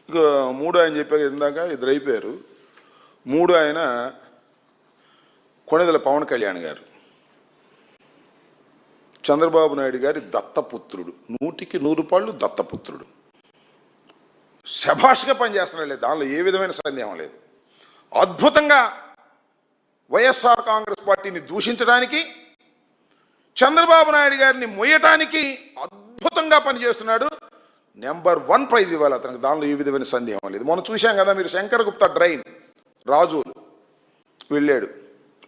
ఇక మూడు ఆయన చెప్పాక ఇందాక ఇద్దరు అయిపోయారు. మూడు ఆయన కొణిదెల పవన్ కళ్యాణ్ గారు, చంద్రబాబు నాయుడు గారి దత్తపుత్రుడు, 100% దత్తపుత్రుడు. శభాష్గా పనిచేస్తున్నాడు, దానిలో ఏ విధమైన సందేహం లేదు. అద్భుతంగా వైఎస్ఆర్ కాంగ్రెస్ పార్టీని దూషించడానికి, చంద్రబాబు నాయుడు గారిని మొయ్యటానికి అద్భుతంగా పనిచేస్తున్నాడు. నెంబర్ 1 ప్రైజ్ ఇవ్వాలి అతనికి, దానిలో ఏ విధమైన సందేహం లేదు. మనం చూశాం కదా మీరు, శంకర్ గుప్తా డ్రైన్ రాజులు వెళ్ళాడు.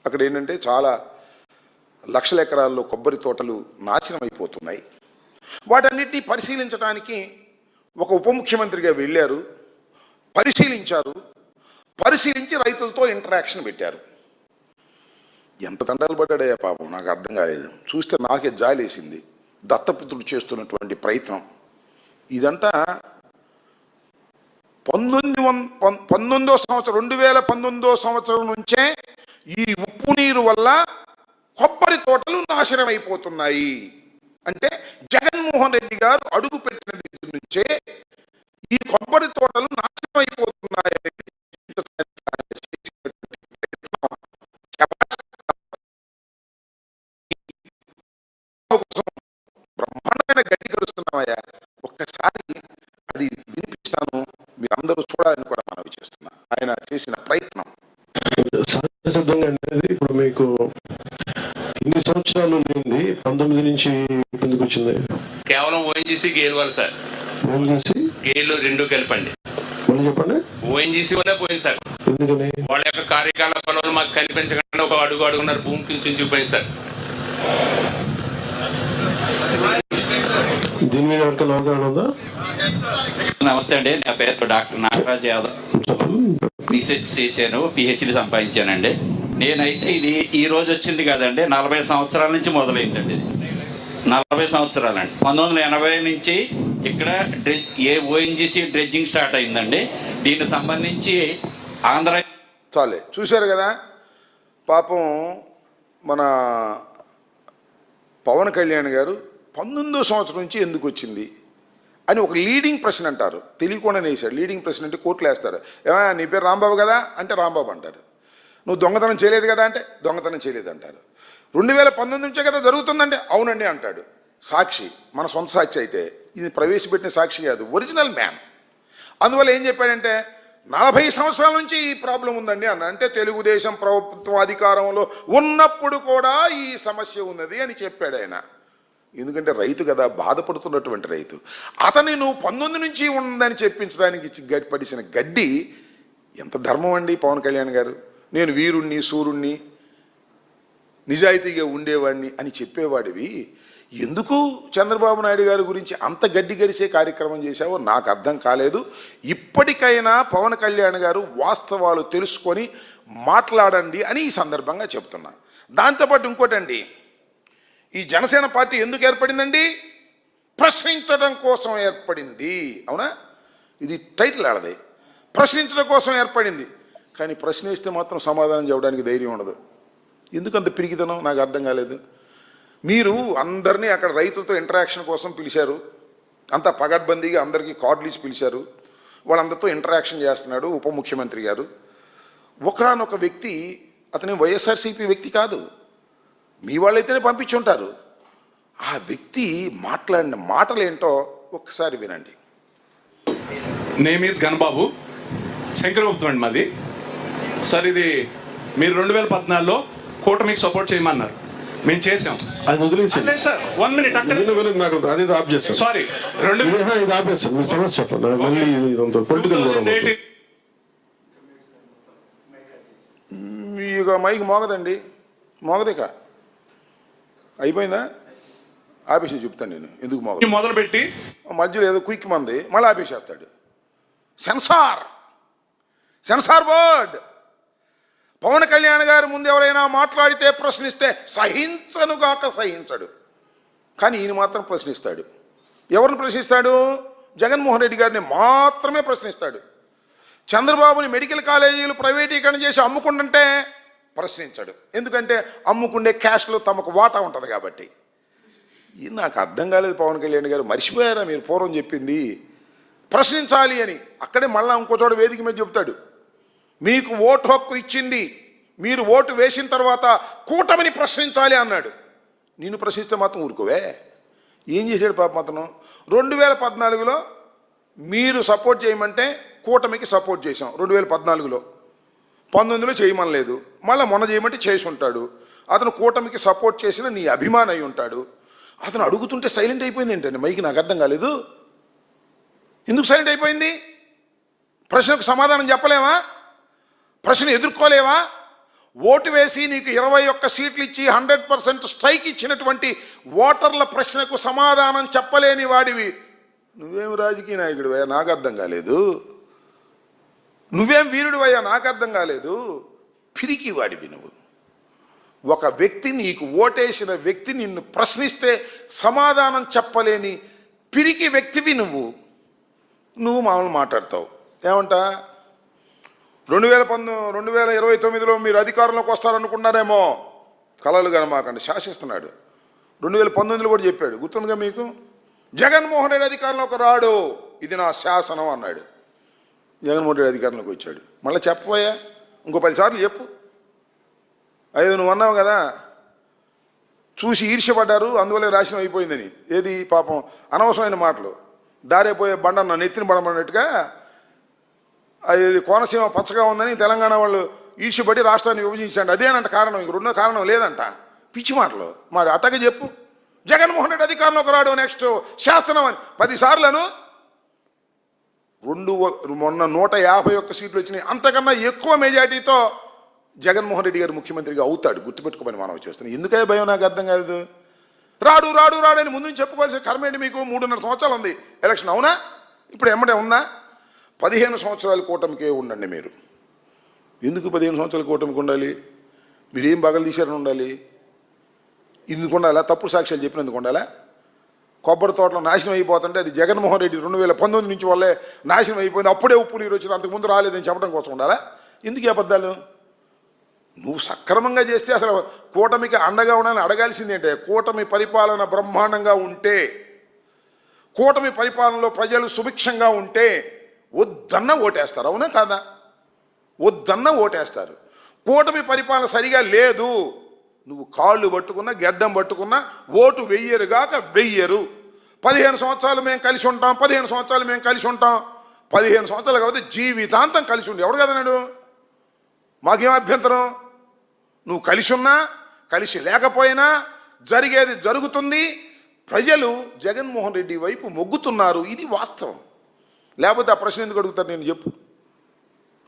అక్కడ ఏంటంటే చాలా లక్షల ఎకరాల్లో కొబ్బరి తోటలు నాశనం అయిపోతున్నాయి. వాటన్నిటినీ పరిశీలించడానికి ఒక ఉప ముఖ్యమంత్రిగా వెళ్ళారు, పరిశీలించారు. పరిశీలించి రైతులతో ఇంటరాక్షన్ పెట్టారు. ఎంత తండాలు పడ్డాడయ్యా పాపం, నాకు అర్థం కాలేదు. చూస్తే నాకే జాలేసింది. దత్తపుత్రుడు చేస్తున్నటువంటి ప్రయత్నం ఇదంతా 2019 సంవత్సరం నుంచే ఈ ఉప్పు నీరు వల్ల కొబ్బరి తోటలు నాశనం అయిపోతున్నాయి. అంటే జగన్మోహన్ రెడ్డి గారు అడుగు పెట్టిన దగ్గర నుంచే ఈ కొబ్బరి తోటలు నాశనం అయిపోతున్నాయి. బ్రహ్మాండమైన గడ్డి కలుస్తున్నామయ్యా, ఒక్కసారి అది వినిపిస్తాను, మీరందరూ చూడాలని కూడా మనవి చేస్తున్నా. ఆయన చేసిన ప్రయత్నం సహజసిద్ధంగా అనేది ఇప్పుడు మీకు ఇన్ని సంవత్సరాలు లేనిది 19 నుంచి ఎందుకు వచ్చింది? కేవలం ఓఎన్జీసీ గేల్ వల్ల సార్. ఓఎన్జీసీ గేలు రెండు కలిపండి. మళ్ళీ చెప్పండి. ఓఎన్జీసీ వల్లే పోయింది సార్. ఎందుకని? వాళ్ళ యొక్క కార్యకలాపాలను మాకు కనిపించకుండా ఒక అడుగున్నర భూమి కించిపోయింది సార్. దీని మీద ఎవరికైనా అవగాహన ఉందా? నమస్తే అండి, నా పేరు డాక్టర్ నాగరాజ్ యాదవ్. రీసెర్చ్ చేశాను, పిహెచ్డి సంపాదించానండి. నేనైతే ఇది ఈ రోజు వచ్చింది కాదండి, 40 సంవత్సరాల నుంచి మొదలైందండి. ఇది 40 సంవత్సరాలండి. 1980 నుంచి ఇక్కడ ఓఎన్జీసీ డ్రెడ్జింగ్ స్టార్ట్ అయిందండి. దీనికి సంబంధించి ఆంధ్ర చాలే చూశారు కదా పాపం. మన పవన్ కళ్యాణ్ గారు 19వ సంవత్సరం నుంచి ఎందుకు వచ్చింది అని ఒక లీడింగ్ ప్రశ్న అంటారు, తెలియకుండానే వేశారు. లీడింగ్ ప్రశ్న అంటే కోర్టులు వేస్తారు. ఏమన్నా నీ పేరు రాంబాబు కదా అంటే రాంబాబు అంటారు. నువ్వు దొంగతనం చేయలేదు కదా అంటే దొంగతనం చేయలేదు అంటారు. 2019 నుంచే కదా జరుగుతుందంటే అవునండి అంటాడు. సాక్షి మన సొంత సాక్షి అయితే, ఇది ప్రవేశపెట్టిన సాక్షి కాదు, ఒరిజినల్ మ్యాన్. అందువల్ల ఏం చెప్పాడంటే 40 సంవత్సరాల నుంచి ఈ ప్రాబ్లం ఉందండి అన్న. అంటే తెలుగుదేశం ప్రభుత్వం అధికారంలో ఉన్నప్పుడు కూడా ఈ సమస్య ఉన్నది అని చెప్పాడు ఆయన. ఎందుకంటే రైతు కదా, బాధపడుతున్నటువంటి రైతు. అతన్ని నువ్వు 19 నుంచి ఉందని చెప్పించడానికి పడిసిన గడ్డి ఎంత ధర్మం అండి పవన్ కళ్యాణ్ గారు. నేను వీరుణ్ణి, సూర్యుణ్ణి, నిజాయితీగా ఉండేవాడిని అని చెప్పేవాడివి ఎందుకు చంద్రబాబు నాయుడు గారి గురించి అంత గడ్డి గడిసే కార్యక్రమం చేశావో నాకు అర్థం కాలేదు. ఇప్పటికైనా పవన్ కళ్యాణ్ గారు వాస్తవాలు తెలుసుకొని మాట్లాడండి అని ఈ సందర్భంగా చెప్తున్నా. దాంతోపాటు ఇంకోటండి, ఈ జనసేన పార్టీ ఎందుకు ఏర్పడిందండి? ప్రశ్నించడం కోసం ఏర్పడింది. అవునా? ఇది టైటిల్ ఆడది, ప్రశ్నించడం కోసం ఏర్పడింది. కానీ ప్రశ్నిస్తే మాత్రం సమాధానం చెప్పడానికి ధైర్యం ఉండదు. ఎందుకంత పిరిగితనం నాకు అర్థం కాలేదు. మీరు అందరినీ అక్కడ రైతులతో ఇంటరాక్షన్ కోసం పిలిచారు, అంతా పగడ్బందీగా అందరికీ కార్డులు ఇచ్చి పిలిచారు. వాళ్ళందరితో ఇంటరాక్షన్ చేస్తున్నాడు ఉప ముఖ్యమంత్రి గారు. ఒకానొక వ్యక్తి, అతని వైఎస్ఆర్సీపీ వ్యక్తి కాదు, మీ వాళ్ళైతేనే పంపించుంటారు. ఆ వ్యక్తి మాట్లాడిన మాటలు ఏంటో ఒక్కసారి వినండి. నేమ్ ఈజ్ గణబాబు, శంకరగుప్తం అండి మాది. సార్ ఇది మీరు 2014లో కూటమికి సపోర్ట్ చేయమన్నారు, మేము చేసాం. అది వదిలేసి సార్ 1 మినిట్ అక్కడ నాకు అది ఆఫ్ చేస్తాను. సారీ ఇది ఆపేస్తాను, మీరు సమస్య చెప్పండి. మళ్ళీ ఇదంతా పొలిటికల్ కూడా ఇక మైక్ మోగదండి, మోగదేక అయిపోయిందా? ఆపేసి చెప్తాను నేను ఎందుకు మోగ. మొదలుపెట్టి మధ్యలో ఏదో క్విక్ మంది మళ్ళీ ఆపేసేస్తాడు. Censor board. పవన్ కళ్యాణ్ గారి ముందు ఎవరైనా మాట్లాడితే ప్రశ్నిస్తే సహించనుగాక సహించడు, కానీ ఈయన మాత్రం ప్రశ్నిస్తాడు. ఎవరిని ప్రశ్నిస్తాడు? జగన్మోహన్ రెడ్డి గారిని మాత్రమే ప్రశ్నిస్తాడు. చంద్రబాబుని మెడికల్ కాలేజీలు ప్రైవేటీకరణ చేసి అమ్ముకుంటుంటే ప్రశ్నించాడు. ఎందుకంటే అమ్ముకుండే క్యాష్లో తమకు వాటా ఉంటుంది కాబట్టి. ఇది నాకు అర్థం కాలేదు. పవన్ కళ్యాణ్ గారు మర్చిపోయారా మీరు పూర్వం చెప్పింది? ప్రశ్నించాలి అని. అక్కడే మళ్ళీ ఇంకో చోట వేదిక మీద చెప్తాడు, మీకు ఓటు హక్కు ఇచ్చింది, మీరు ఓటు వేసిన తర్వాత కూటమిని ప్రశ్నించాలి అన్నాడు. నేను ప్రశ్నిస్తే మాత్రం ఊరుకోవే. ఏం చేశాడు పాపం అతను? 2014లో మీరు సపోర్ట్ చేయమంటే కూటమికి సపోర్ట్ చేశాం 2014లో, 19లో చేయమనలేదు, మళ్ళీ మొన్న చేయమంటే చేసి ఉంటాడు. అతను కూటమికి సపోర్ట్ చేసిన నీ అభిమాని అయి ఉంటాడు. అతను అడుగుతుంటే సైలెంట్ అయిపోయింది ఏంటండి? మైకి నాకు అర్థం కాలేదు. ఎందుకు సైలెంట్ అయిపోయింది? ప్రశ్నకు సమాధానం చెప్పలేవా? ప్రశ్న ఎదుర్కోలేవా? ఓటు వేసి నీకు 21 సీట్లు ఇచ్చి 100% స్ట్రైక్ ఇచ్చినటువంటి ఓటర్ల ప్రశ్నకు సమాధానం చెప్పలేని వాడివి నువ్వేం రాజకీయ నాయకుడివయ్యా? నాకు అర్థం కాలేదు. నువ్వేం వీరుడివయ్యా? నాకు అర్థం కాలేదు. పిరికి వాడివి నువ్వు. ఒక వ్యక్తి, నీకు ఓటేసిన వ్యక్తి నిన్ను ప్రశ్నిస్తే సమాధానం చెప్పలేని పిరికి వ్యక్తివి నువ్వు. మామూలు మాట్లాడతావు. ఏమంటా 2029లో మీరు అధికారంలోకి వస్తారనుకున్నారేమో, కలలు కనమాకండి, శాసిస్తున్నాడు. 2019లో కూడా చెప్పాడు, గుర్తుందిగా మీకు? జగన్మోహన్ రెడ్డి అధికారంలోకి రాడు, ఇది నా శాసనం అన్నాడు. జగన్మోహన్ రెడ్డి అధికారంలోకి వచ్చాడు. మళ్ళీ చెప్పబోయా, ఇంకో 10 సార్లు చెప్పు. అయ్యో నువ్వు అన్నావు కదా, చూసి ఈర్ష్యపడ్డారు అందువల్ల రాశనం అయిపోయిందని. ఏది పాపం అనవసరమైన మాటలు. దారైపోయే బండన్న నెత్తిన పడమన్నట్టుగా అది కోనసీమ పచ్చగా ఉందని తెలంగాణ వాళ్ళు ఈర్ష్యపడి రాష్ట్రాన్ని విభజించండి, అదేనంట కారణం. ఇంక రెండో కారణం లేదంట. పిచ్చి మాటలు. మరి అట్టగా చెప్పు. జగన్మోహన్ రెడ్డి అధికారంలోకి రాడు, నెక్స్ట్ శాసనం అని 10 సార్లను. మొన్న 151 సీట్లు వచ్చినాయి. అంతకన్నా ఎక్కువ మెజార్టీతో జగన్మోహన్ రెడ్డి గారు ముఖ్యమంత్రిగా అవుతాడు. గుర్తుపెట్టుకోమని మనం చేస్తున్నాం. ఎందుకయ్యా భయం? నాకు అర్థం కాదు. రాడు రాడు రాడు అని ముందు నుంచి చెప్పుకోవాల్సిన కర్మేంటి మీకు? 3.5 సంవత్సరాలు ఉంది ఎలక్షన్, అవునా? ఇప్పుడు ఎమ్మడే ఉందా? 15 సంవత్సరాల కూటమికే ఉండండి మీరు. ఎందుకు 15 సంవత్సరాల కూటమికి ఉండాలి? మీరేం బగలు తీశారని ఉండాలి? ఎందుకు ఉండాలా? తప్పుడు సాక్ష్యాలు చెప్పినందుకు ఉండాలా? కొబ్బరి తోటలో నాశనం అయిపోతుంటే అది జగన్మోహన్ రెడ్డి 2019 నుంచి వల్లే నాశనం అయిపోయింది, అప్పుడే ఉప్పు నీరు వచ్చింది, అంతకుముందు రాలేదని చెప్పడం కోసం ఉండాలా? ఎందుకు ఈ అబద్ధాలు? నువ్వు సక్రమంగా చేస్తే అసలు కూటమికి అండగా ఉండాలని అడగాల్సింది ఏంటంటే, కూటమి పరిపాలన బ్రహ్మాండంగా ఉంటే, కూటమి పరిపాలనలో ప్రజలు సుభిక్షంగా ఉంటే వద్దన్న ఓటేస్తారు, అవునా కాదా? వద్దన్న ఓటేస్తారు. కూటమి పరిపాలన సరిగా లేదు, నువ్వు కాళ్ళు పట్టుకున్నా గెడ్డం పట్టుకున్నా ఓటు వెయ్యరుగాక వెయ్యరు. 15 సంవత్సరాలు మేము కలిసి ఉంటాం, 15 సంవత్సరాలు మేము కలిసి ఉంటాం. 15 సంవత్సరాలు కాబట్టి జీవితాంతం కలిసి ఉండి ఎవడు కదన్నాడు? మాకేం అభ్యంతరం? నువ్వు కలిసి ఉన్నా కలిసి లేకపోయినా జరిగేది జరుగుతుంది. ప్రజలు జగన్మోహన్ రెడ్డి వైపు మొగ్గుతున్నారు, ఇది వాస్తవం. లేకపోతే ఆ ప్రశ్న ఎందుకు అడుగుతారు? నేను చెప్పు.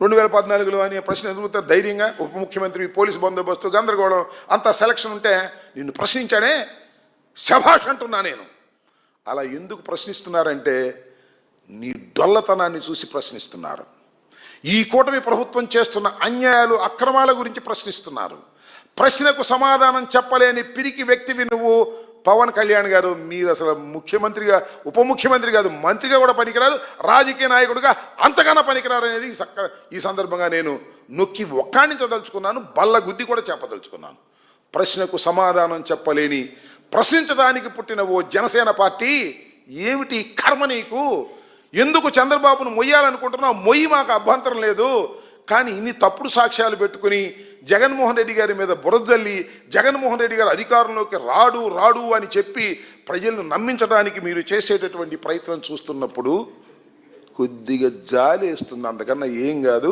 2014లో అనే ప్రశ్న ఎదుగుతారు ధైర్యంగా? ఉప ముఖ్యమంత్రి, పోలీసు బందోబస్తు, గందరగోళం, అంత సెలక్షన్ ఉంటే నిన్ను ప్రశ్నించాడే, శభాష్ అంటున్నా నేను. అలా ఎందుకు ప్రశ్నిస్తున్నారంటే నీ డొల్లతనాన్ని చూసి ప్రశ్నిస్తున్నారు. ఈ కూటమి ప్రభుత్వం చేస్తున్న అన్యాయాలు, అక్రమాల గురించి ప్రశ్నిస్తున్నారు. ప్రశ్నకు సమాధానం చెప్పలేని పిరికి వ్యక్తివి నువ్వు. పవన్ కళ్యాణ్ గారు, మీరు అసలు ముఖ్యమంత్రిగా, ఉప ముఖ్యమంత్రి కాదు, మంత్రిగా కూడా పనికిరారు, రాజకీయ నాయకుడిగా అంతకన్నా పనికిరారు అనేది ఈ సందర్భంగా నేను నొక్కి ఒక్కాణించదలుచుకున్నాను, బల్ల గుద్ది కూడా చెప్పదలుచుకున్నాను. ప్రశ్నకు సమాధానం చెప్పలేని, ప్రశ్నించడానికి పుట్టిన ఓ జనసేన పార్టీ, ఏమిటి కర్మ నీకు? ఎందుకు చంద్రబాబును మొయ్యాలనుకుంటున్నావు? మొయ్యి, మాకు అభ్యంతరం లేదు. కానీ ఇన్ని తప్పుడు సాక్ష్యాలు పెట్టుకుని జగన్మోహన్ రెడ్డి గారి మీద బురదల్లి, జగన్మోహన్ రెడ్డి గారు అధికారంలోకి రాడు రాడు అని చెప్పి ప్రజలను నమ్మించడానికి మీరు చేసేటటువంటి ప్రయత్నం చూస్తున్నప్పుడు కొద్దిగా జాలేస్తుంది, అంతకన్నా ఏం కాదు.